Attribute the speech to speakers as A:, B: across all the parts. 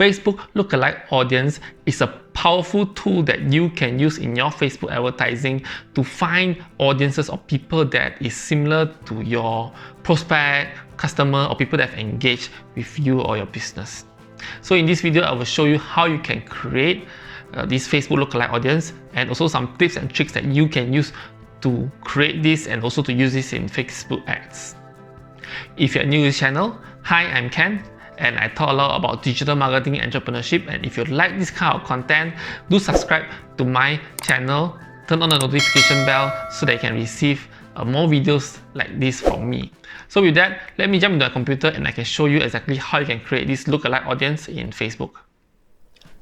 A: Facebook lookalike audience is a powerful tool that you can use in your Facebook advertising to find audiences or people that is similar to your prospect, customer, or people that have engaged with you or your business. So in this video, I will show you how you can create this Facebook lookalike audience and also some tips and tricks that you can use to create this and also to use this in Facebook ads. If you're new to this channel, hi, I'm Ken, and I talk a lot about digital marketing and entrepreneurship. And if you like this kind of content, do subscribe to my channel, turn on the notification bell so that you can receive more videos like this from me. So with that, let me jump into the computer and I can show you exactly how you can create this lookalike audience in Facebook.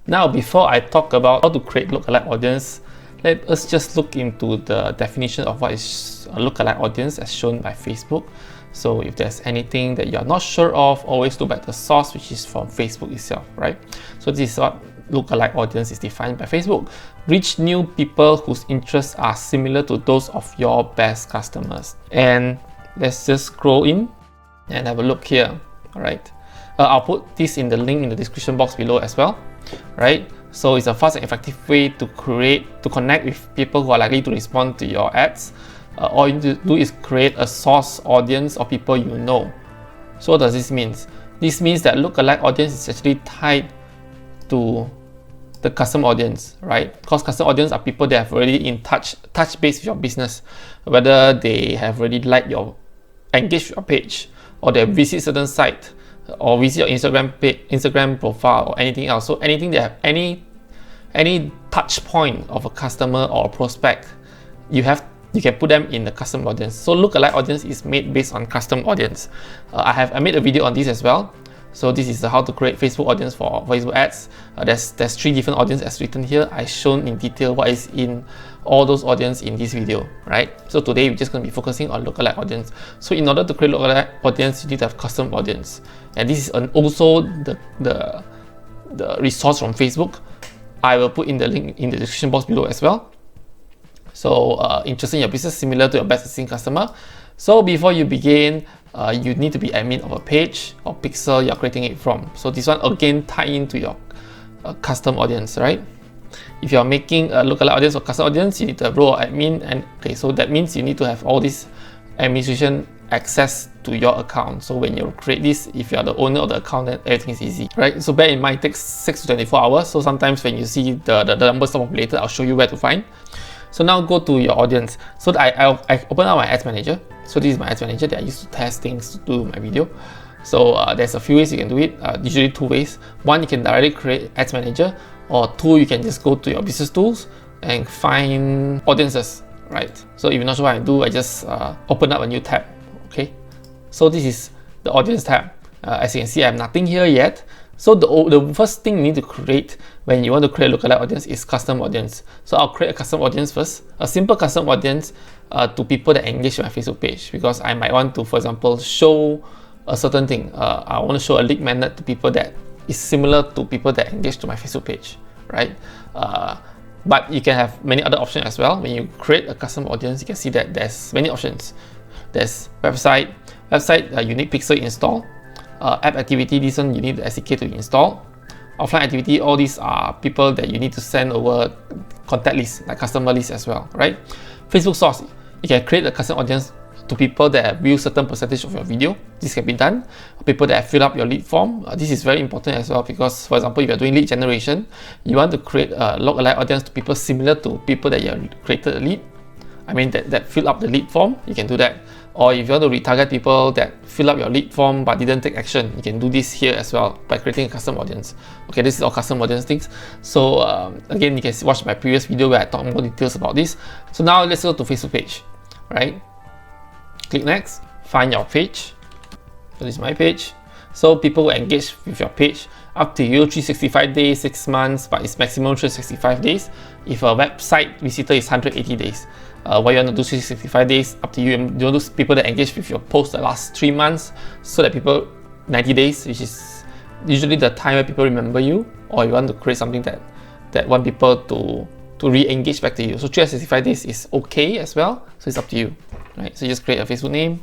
A: Now, before I talk about how to create lookalike audience, let us just look into the definition of what is a lookalike audience as shown by Facebook. So if there's anything that you're not sure of, always look back the source, which is from Facebook itself, right? So this is what lookalike audience is defined by Facebook. Reach new people whose interests are similar to those of your best customers. And let's just scroll in and have a look here, all right? I'll put this in the link in the description box below as well, right? So it's a fast and effective way to connect with people who are likely to respond to your ads. All you need to do is create a source audience of people you know. So what does this mean? This means that lookalike audience is actually tied to the custom audience, right? Because custom audience are people that have already in touch base with your business, whether they have already liked your engaged with your page, or they visit certain site, or visit your Instagram page, Instagram profile, or anything else. So anything that have any touch point of a customer or a prospect, you can put them in the custom audience. So lookalike audience is made based on custom audience. I made a video on this as well. So this is how to create Facebook audience for Facebook ads. There's 3 different audiences as written here. I shown in detail what is in all those audience in this video, right? So today we're just going to be focusing on lookalike audience. So in order to create lookalike audience, you need to have custom audience, and this is also the resource from Facebook. I will put in the link in the description box below as well. So interested in your business similar to your best existing customer. So before you begin, you need to be admin of a page or pixel you're creating it from. So this one again tie into your custom audience, right? If you're making a lookalike audience or custom audience, you need a role of admin, and okay, so that means you need to have all this administration access to your account. So when you create this, if you're the owner of the account, then everything is easy, right? So bear in mind, it takes 6 to 24 hours. So sometimes when you see the numbers are populated, I'll show you where to find. So now go to your audience. So I open up my ads manager. So this is my ads manager that I use to test things to do my video. So there's a few ways you can do it, usually 2 ways. One, you can directly create ads manager, or 2, you can just go to your business tools and find audiences, right? So if you're not sure what I do, I just open up a new tab, okay? So this is the audience tab. As you can see, I have nothing here yet. So the first thing you need to create when you want to create a lookalike audience is custom audience. So I'll create a custom audience first, a simple custom audience to people that engage with my Facebook page, because I might want to, for example, show a certain thing. I want to show a lead magnet to people that is similar to people that engage to my Facebook page, right? But you can have many other options as well. When you create a custom audience, you can see that there's many options. There's website, unique pixel install. App activity, this one you need the SDK to install. Offline activity, all these are people that you need to send over contact lists, like customer lists as well, right? Facebook source, you can create a custom audience to people that have viewed certain percentage of your video. This can be done. People that have filled up your lead form, this is very important as well, because for example, if you're doing lead generation, you want to create a lookalike audience to people similar to people that you have created a lead. I mean that fill up the lead form, you can do that. Or if you want to retarget people that fill up your lead form but didn't take action, you can do this here as well by creating a custom audience. Okay, this is all custom audience things. So again, you can watch my previous video where I talk more details about this. So now let's go to Facebook page, right? Click next, find your page. So this is my page. So people will engage with your page up to you 365 days, 6 months, but it's maximum 365 days. If a website visitor is 180 days. What you want to do 365 days, up to you. You want to people that engage with your post the last 3 months, so that people 90 days, which is usually the time where people remember you, or you want to create something that want people to re-engage back to you. So 365 days is okay as well. So it's up to you, right? So you just create a Facebook name.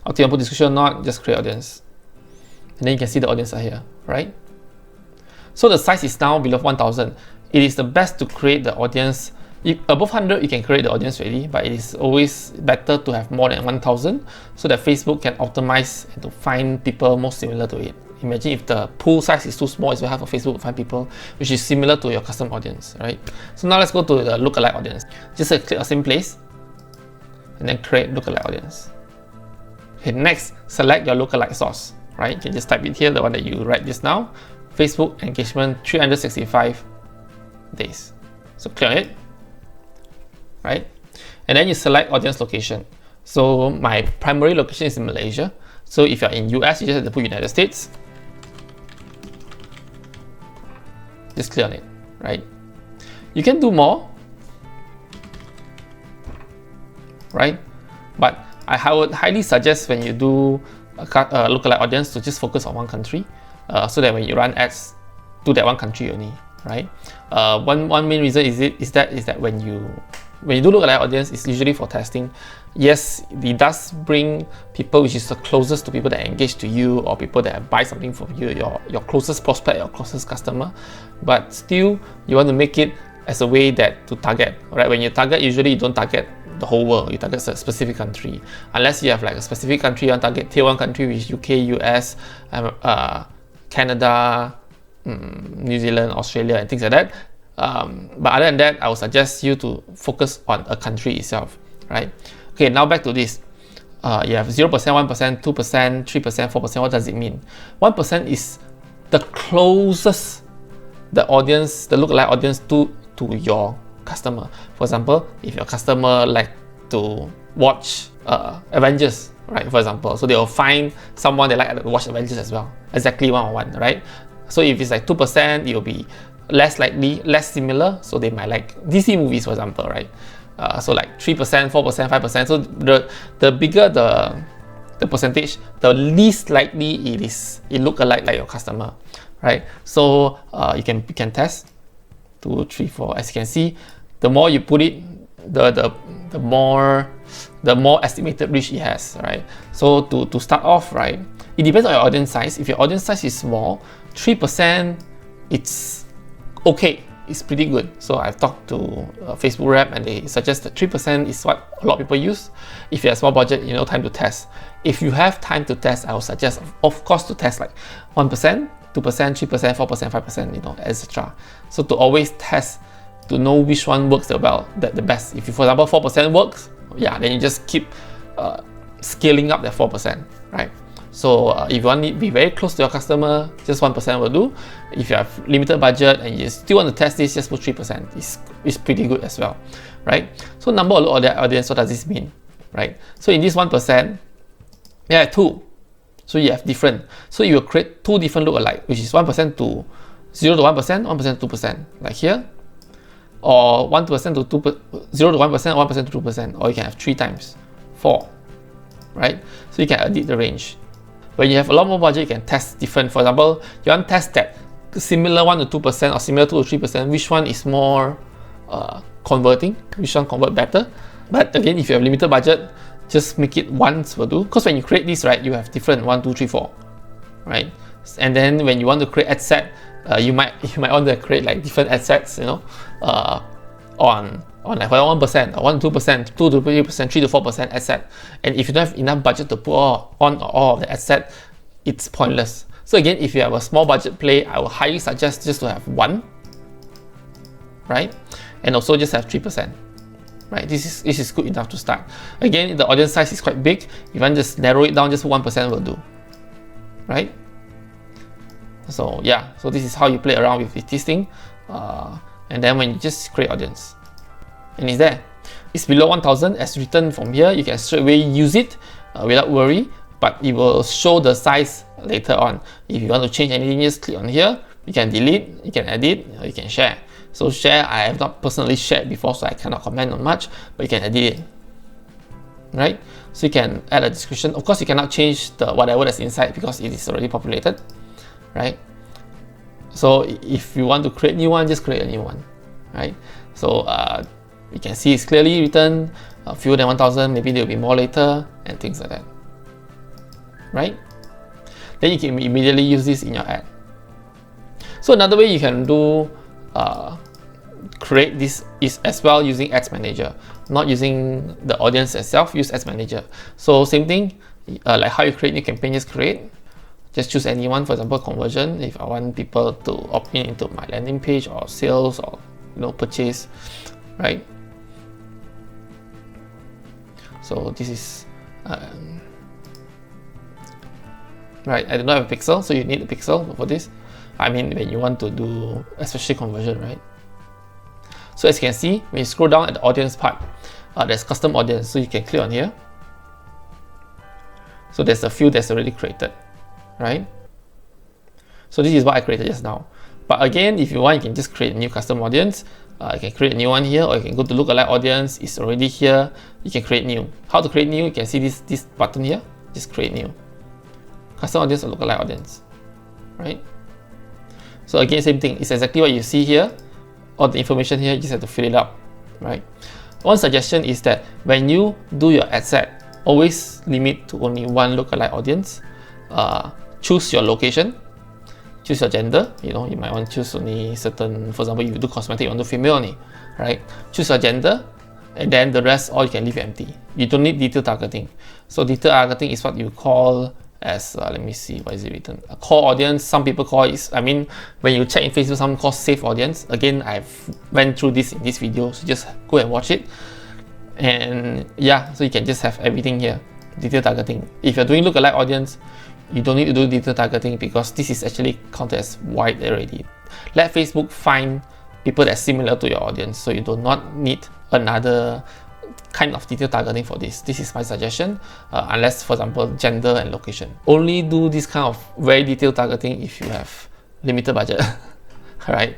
A: Up to you, put description or not, just create audience. and then you can see the audience are here, right? So the size is now below 1000. It is the best to create the audience. Above 100, you can create the audience already, but it is always better to have more than 1000 so that Facebook can optimize and to find people more similar to it. Imagine if the pool size is too small, it's very hard for Facebook to find people which is similar to your custom audience, right? So now let's go to the lookalike audience. Just click the same place and then create lookalike audience. Okay, next, select your lookalike source, right? You can just type it here, the one that you write just now. Facebook engagement 365 days. So click on it, right? And then you select audience location. So my primary location is in Malaysia. So if you're in US, you just have to put United States. Just click on it, right? You can do more, right? But I would highly suggest when you do a lookalike audience to just focus on one country, so that when you run ads to that one country only, right? One main reason is that when you do lookalike audience, it's usually for testing. Yes, it does bring people which is the closest to people that engage to you, or people that buy something from you, your closest prospect, your closest customer. But still, you want to make it as a way that to target, right? When you target, usually you don't target the whole world, you target a specific country. Unless you have like a specific country, you want to target tier 1 country, which is UK, US, Canada, New Zealand, Australia, and things like that. But other than that, I would suggest you to focus on a country itself, right? Okay, now back to this. You have 0%, 1%, 2%, 3%, 4%. What does it mean? 1% is the closest the audience, the lookalike audience to your customer. For example, if your customer like to watch Avengers, right? For example, so they will find someone they like to watch Avengers as well, exactly 1-on-1, right? So if it's like 2%, it will be less likely, less similar. So they might like DC movies, for example, right? So like 3%, 4%, 5%. So the bigger the percentage, the least likely it look alike like your customer, right? So you can test 2, 3, 4. As you can see, the more you put it, the more estimated reach it has, right? So to start off, right, it depends on your audience size. If your audience size is small, 3%, it's okay. It's pretty good. So I've talked to a Facebook rep and they suggest that 3% is what a lot of people use. If you have small budget, time to test. If you have time to test, I would suggest, of course, to test like 1%, 2%, 3%, 4%, 5%, etc. So to always test to know which one works the best. If, for example, 4% works, yeah, then you just keep scaling up that 4%, right? So if you want to be very close to your customer, just 1% will do. If you have limited budget and you still want to test this, just put 3%. It's pretty good as well, right? So number of audience, what does this mean, right? So in this 1%, there are 2. So you have different. So you will create 2 different lookalike, which is 1% to 0 to 1%, 1% to 2%, like here, or 1% to 0 to 1%, 1% to 2%, or you can have 3 times 4, right? So you can edit the range. When you have a lot more budget, you can test different. For example, you want to test that similar 1 to 2% or similar 2 to 3%, which one is more converting, which one convert better. But again, if you have limited budget, just make it once will do. Because when you create this, right, you have different 1, 2, 3, 4, right? And then when you want to create ad set, you might want to create like different ad sets, on like 1%, or 1 to 2%, 2 to 3%, 3 to 4% ad set. And if you don't have enough budget to put on all of the ad set, it's pointless. So again, if you have a small budget play, I would highly suggest just to have 1, right? And also just have 3%, right? This is good enough to start. Again, the audience size is quite big. If you want to just narrow it down, just 1% will do, right? So yeah, so this is how you play around with this thing. And then when you just create audience, and it's there. It's below 1000 as written from here. You can straight away use it without worry, but it will show the size later on. If you want to change anything, just click on here. You can delete, you can edit, or you can share. So share, I have not personally shared before, so I cannot comment on much, but you can edit it, right? So you can add a description. Of course, you cannot change the whatever that's inside because it is already populated, right? So if you want to create a new one, just create a new one, right? So you can see it's clearly written, fewer than 1000, maybe there will be more later, and things like that, right? then you can immediately use this in your ad. So another way you can do create this is as well using Ads Manager, not using the audience itself. Use Ads Manager. So same thing, like how you create new campaign, just create. Just choose anyone, for example, conversion. If I want people to opt in into my landing page or sales or purchase, right? So this is right. I do not have a pixel, so you need a pixel for this. I mean, when you want to do especially conversion, right? So as you can see, when you scroll down at the audience part, there's custom audience. So you can click on here. So there's a few that's already created, right? So this is what I created just now. But again, if you want, you can just create a new custom audience. You can create a new one here, or you can go to Lookalike audience. It's already here. You can create new. How to create new? You can see this button here. Just create new. Custom audience or Lookalike audience, right? So again, same thing. It's exactly what you see here. All the information here, you just have to fill it up, right? One suggestion is that when you do your ad set, always limit to only one Lookalike audience. Choose your location, choose your gender. You might want to choose only certain, for example, if you do cosmetic, you want to do female only, right? Choose your gender, and then the rest all you can leave empty. You don't need detailed targeting. So detailed targeting is what you call as, let me see, what is it written? A core audience. Some people call it, I mean, when you check in Facebook, some call safe audience. Again, I've went through this in this video, so just go and watch it. And yeah, so you can just have everything here, detailed targeting. If you're doing lookalike audience, you don't need to do detailed targeting because this is actually counted as wide already. Let Facebook find people that's similar to your audience, so you do not need another kind of detailed targeting for this. This is my suggestion, unless, for example, gender and location. Only do this kind of very detailed targeting if you have limited budget. Alright,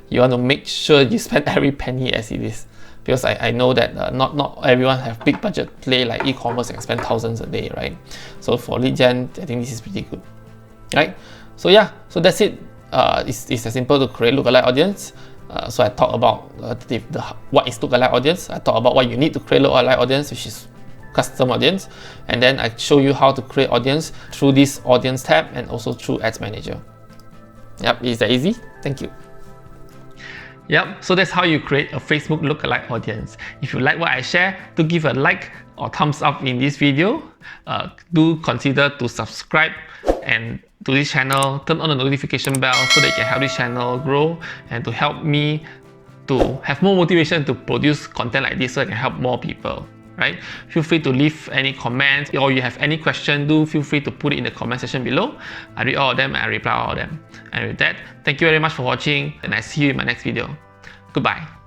A: you want to make sure you spend every penny as it is, because I know that not everyone have big budget play like e-commerce and spend thousands a day, right? So for lead gen, I think this is pretty good, right? So yeah, so that's it. It's as simple to create lookalike audience. So I talked about what is lookalike audience. I talked about what you need to create lookalike audience, which is custom audience, and then I show you how to create audience through this audience tab and also through Ads Manager. Yep, is that easy? Thank you. Yep, so that's how you create a Facebook lookalike audience. If you like what I share, do give a like or thumbs up in this video. Do consider to subscribe and to this channel, turn on the notification bell so that you can help this channel grow and to help me to have more motivation to produce content like this so I can help more people, right? Feel free to leave any comments, or you have any question, do feel free to put it in the comment section below. I read all of them and I reply all of them. And with that, thank you very much for watching, and I see you in my next video. Goodbye.